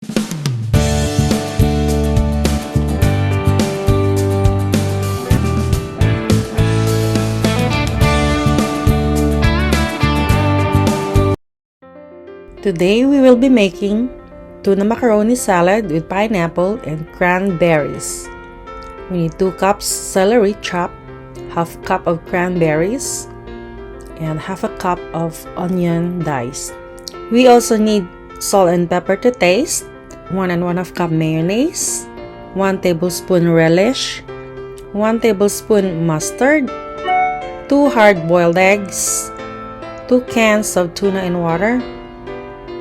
Today we will be making tuna macaroni salad with pineapple and cranberries. We need 2 cups celery chopped, half cup of cranberries, and half a cup of onion diced. We also need salt and pepper to taste, 1 and 1/2 cup mayonnaise, 1 tablespoon relish, 1 tablespoon mustard, 2 hard-boiled eggs, 2 cans of tuna in water,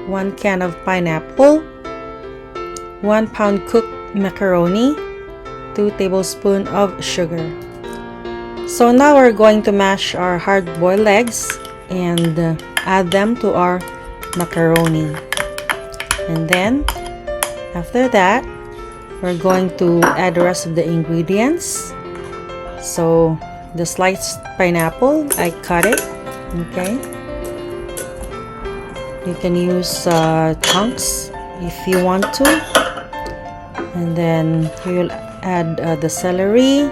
1 can of pineapple, 1 pound cooked macaroni, 2 tablespoons of sugar. So now we're going to mash our hard-boiled eggs and add them to our macaroni. And then after that, we're going to add the rest of the ingredients. So the sliced pineapple, I cut it, okay? You can use chunks if you want to. And then we will add the celery,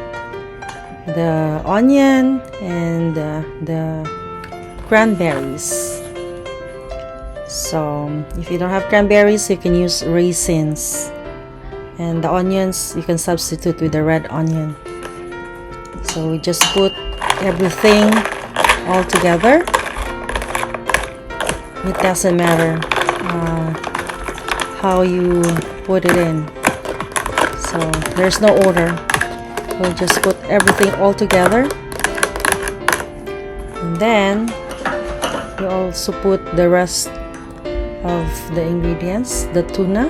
the onion, and the cranberries. So if you don't have cranberries, you can use raisins. And the onions, you can substitute with the red onion. So we just put everything all together. It doesn't matter how you put it in. So there's no order. We'll just put everything all together. And then you also put the rest of the ingredients, the tuna.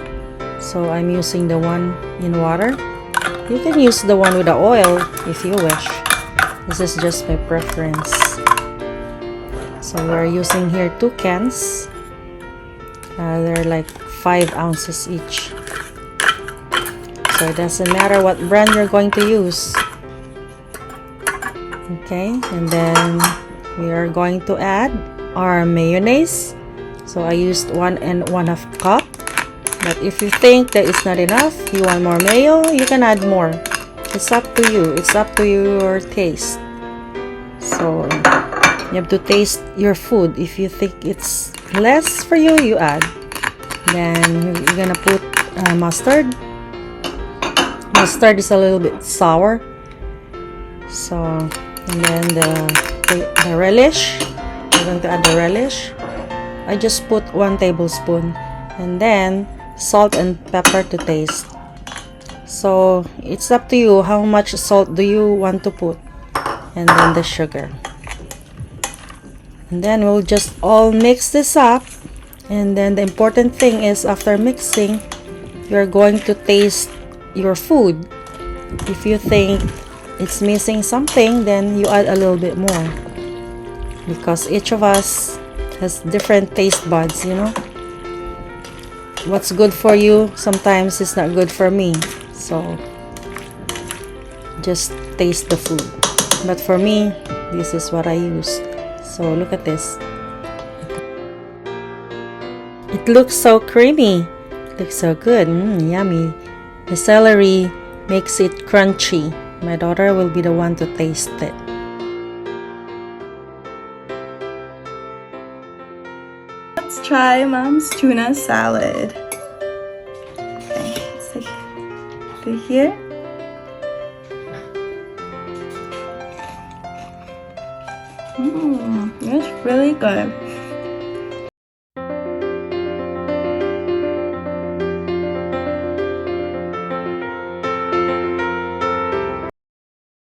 So I'm using the one in water. You can use the one with the oil if you wish. This is just my preference. So we're using here 2 cans. They're like 5 ounces each. So it doesn't matter what brand you're going to use. Okay, and then we are going to add our mayonnaise. So I used 1 and 1/2 cup. But if you think that it's not enough, you want more mayo, you can add more. It's up to you. It's up to your taste. So you have to taste your food. If you think it's less for you, you add. Then you're gonna put mustard. Mustard is a little bit sour. So, and then the relish. We're going to add the relish. I just put 1 tablespoon. And then salt and pepper to taste. So it's up to you how much salt do you want to put. And then the sugar. And then we'll just all mix this up. And then the important thing is after mixing, you're going to taste your food. If you think it's missing something, then you add a little bit more. Because each of us has different taste buds, you know. What's good for you sometimes is not good for me. So just taste the food. But for me, this is what I use. So look at this. It looks so creamy. It looks so good. Yummy. The celery makes it crunchy. My daughter will be the one to taste it. Let's try Mom's tuna salad. Okay, let's take it here. It's really good.